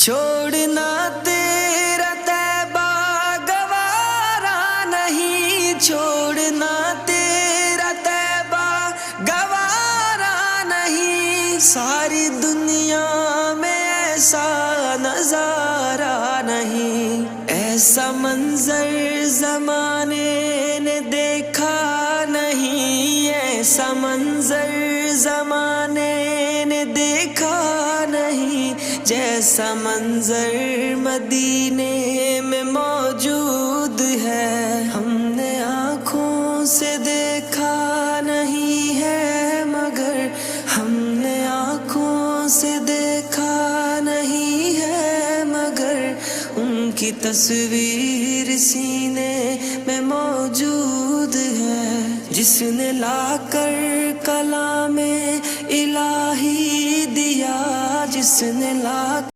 छोड़ना तेरा तैबा गवारा नहीं, छोड़ना तेरा तैबा गवारा नहीं। सारी दुनिया में ऐसा नजारा नहीं, ऐसा मंजर जमाने ने देखा नहीं, ऐसा मंजर जमाने ने देखा नहीं। जैसा मंजर मदीने में मौजूद है, हमने आँखों से देखा नहीं है, मगर हमने आँखों से देखा नहीं है, मगर उनकी तस्वीर सीने में मौजूद है। जिसने लाकर कलामे इलाही दिया, जिसने ला